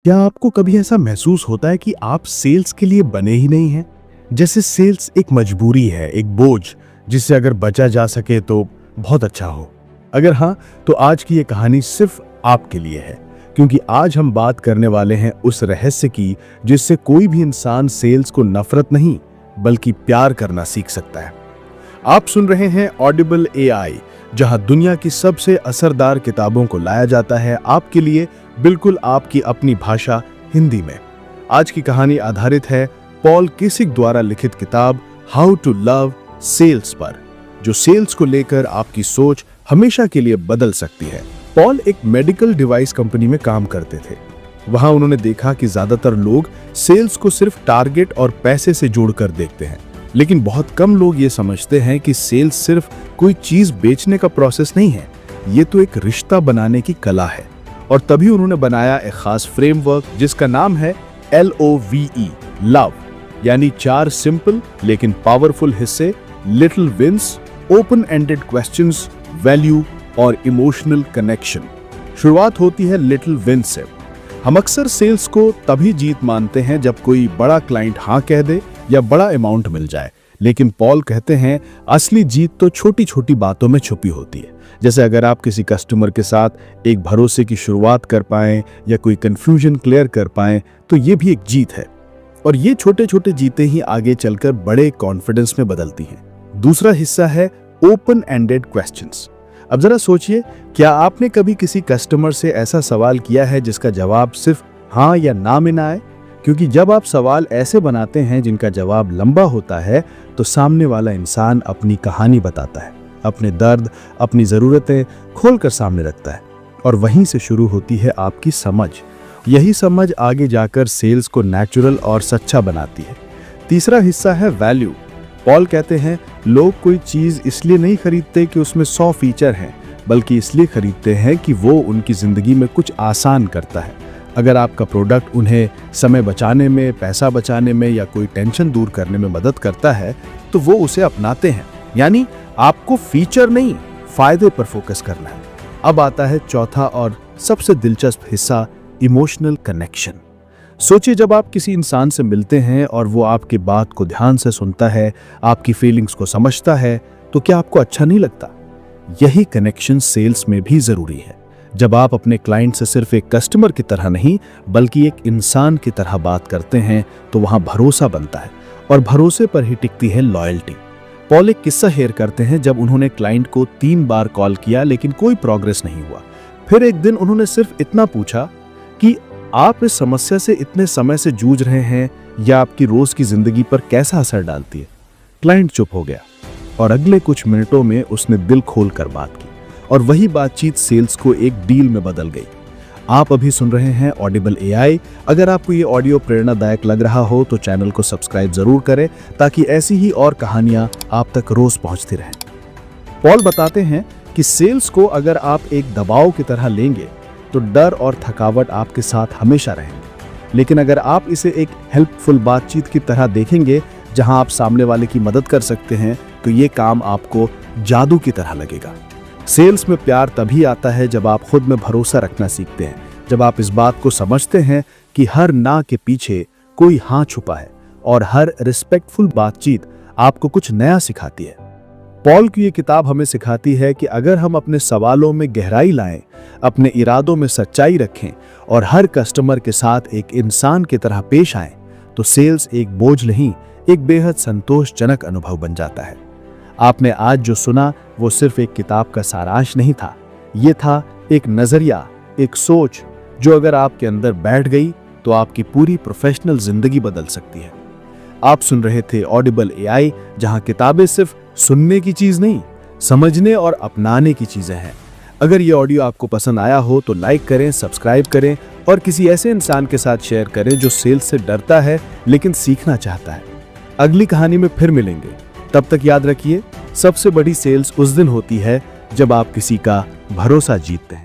क्या आपको कभी ऐसा महसूस होता है कि आप सेल्स के लिए बने ही नहीं हैं? जैसे सेल्स एक मजबूरी है, एक बोझ जिससे अगर बचा जा सके तो बहुत अच्छा हो। अगर हाँ, तो आज की ये कहानी सिर्फ आपके लिए है, क्योंकि आज हम बात करने वाले हैं उस रहस्य की जिससे कोई भी इंसान सेल्स को नफरत नहीं बल्कि प्यार करना सीख सकता है। आप सुन रहे हैं ऑडिबल एआई, जहां दुनिया की सबसे असरदार किताबों को लाया जाता है आपके लिए, बिल्कुल आपकी अपनी भाषा हिंदी में। आज की कहानी आधारित है पॉल किसिक द्वारा लिखित किताब हाउ टू लव सेल्स पर, जो सेल्स को लेकर आपकी सोच हमेशा के लिए बदल सकती है। पॉल एक मेडिकल डिवाइस कंपनी में काम करते थे। वहां उन्होंने देखा कि ज्यादातर लोग सेल्स को सिर्फ टारगेट और पैसे से जोड़कर देखते हैं, लेकिन बहुत कम लोग ये समझते हैं कि सेल्स सिर्फ कोई चीज बेचने का प्रोसेस नहीं है, ये तो एक रिश्ता बनाने की कला है। और तभी उन्होंने बनाया एक खास फ्रेमवर्क जिसका नाम है LOVE, लव, यानी 4 सिंपल लेकिन पावरफुल हिस्से: little wins, open ended questions, value और इमोशनल कनेक्शन। शुरुआत होती है लिटिल विंस से। हम अक्सर सेल्स को तभी जीत मानते हैं जब कोई बड़ा क्लाइंट हाँ कह दे या बड़ा अमाउंट मिल जाए, लेकिन पॉल कहते हैं असली जीत तो छोटी छोटी बातों में छुपी होती है। जैसे अगर आप किसी कस्टमर के साथ एक भरोसे की शुरुआत कर पाएं या कोई कंफ्यूजन क्लियर कर पाएं, तो ये भी एक जीत है। और ये छोटे छोटे जीतें ही आगे चलकर बड़े कॉन्फिडेंस में बदलती हैं। दूसरा हिस्सा है ओपन एंडेड क्वेश्चंस। अब जरा सोचिए, क्या आपने कभी किसी कस्टमर से ऐसा सवाल किया है जिसका जवाब सिर्फ हाँ या ना में ना आए? क्योंकि जब आप सवाल ऐसे बनाते हैं जिनका जवाब लंबा होता है, तो सामने वाला इंसान अपनी कहानी बताता है, अपने दर्द, अपनी ज़रूरतें खोलकर सामने रखता है, और वहीं से शुरू होती है आपकी समझ। यही समझ आगे जाकर सेल्स को नेचुरल और सच्चा बनाती है। तीसरा हिस्सा है वैल्यू। पॉल कहते हैं लोग कोई चीज़ इसलिए नहीं खरीदते कि उसमें 100 फीचर हैं, बल्कि इसलिए खरीदते हैं कि वो उनकी ज़िंदगी में कुछ आसान करता है। अगर आपका प्रोडक्ट उन्हें समय बचाने में, पैसा बचाने में या कोई टेंशन दूर करने में मदद करता है, तो वो उसे अपनाते हैं। यानी आपको फीचर नहीं, फायदे पर फोकस करना है। अब आता है चौथा और सबसे दिलचस्प हिस्सा, इमोशनल कनेक्शन। सोचिए, जब आप किसी इंसान से मिलते हैं और वो आपकी बात को ध्यान से सुनता है, आपकी फीलिंग्स को समझता है, तो क्या आपको अच्छा नहीं लगता? यही कनेक्शन सेल्स में भी जरूरी है। जब आप अपने क्लाइंट से सिर्फ एक कस्टमर की तरह नहीं बल्कि एक इंसान की तरह बात करते हैं, तो वहां भरोसा बनता है, और भरोसे पर ही टिकती है लॉयल्टी। पॉल एक किस्सा शेयर करते हैं जब उन्होंने क्लाइंट को 3 बार कॉल किया लेकिन कोई प्रोग्रेस नहीं हुआ। फिर एक दिन उन्होंने सिर्फ इतना पूछा कि आप इस समस्या से इतने समय से जूझ रहे हैं, या आपकी रोज की जिंदगी पर कैसा असर डालती है। क्लाइंट चुप हो गया, और अगले कुछ मिनटों में उसने दिल खोलकर बात की, और वही बातचीत सेल्स को एक डील में बदल गई। आप अभी सुन रहे हैं ऑडिबल एआई। अगर आपको ये ऑडियो प्रेरणादायक लग रहा हो तो चैनल को सब्सक्राइब जरूर करें, ताकि ऐसी ही और कहानियां आप तक रोज पहुंचती रहें। पॉल बताते हैं कि सेल्स को अगर आप एक दबाव की तरह लेंगे तो डर और थकावट आपके साथ हमेशा रहेंगे, लेकिन अगर आप इसे एक हेल्पफुल बातचीत की तरह देखेंगे जहां आप सामने वाले की मदद कर सकते हैं, तो ये काम आपको जादू की तरह लगेगा। सेल्स में प्यार तभी आता है जब आप खुद में भरोसा रखना सीखते हैं, जब आप इस बात को समझते हैं कि हर ना के पीछे कोई हाँ छुपा है, और हर रिस्पेक्टफुल बातचीत आपको कुछ नया सिखाती है। पॉल की ये किताब हमें सिखाती है कि अगर हम अपने सवालों में गहराई लाएं, अपने इरादों में सच्चाई रखें और हर कस्टमर के साथ एक इंसान की तरह पेश आएं, तो सेल्स एक बोझ नहीं, एक बेहद संतोषजनक अनुभव बन जाता है। आपने आज जो सुना वो सिर्फ एक किताब का सारांश नहीं था, ये था एक नजरिया, एक सोच जो अगर आपके अंदर बैठ गई तो आपकी पूरी प्रोफेशनल जिंदगी बदल सकती है। आप सुन रहे थे ऑडिबल एआई, जहां किताबें सिर्फ सुनने की चीज नहीं, समझने और अपनाने की चीजें हैं। अगर ये ऑडियो आपको पसंद आया हो तो लाइक करें, सब्सक्राइब करें, और किसी ऐसे इंसान के साथ शेयर करें जो सेल्स से डरता है लेकिन सीखना चाहता है। अगली कहानी में फिर मिलेंगे। तब तक याद रखिए, सबसे बड़ी सेल्स उस दिन होती है जब आप किसी का भरोसा जीतते हैं।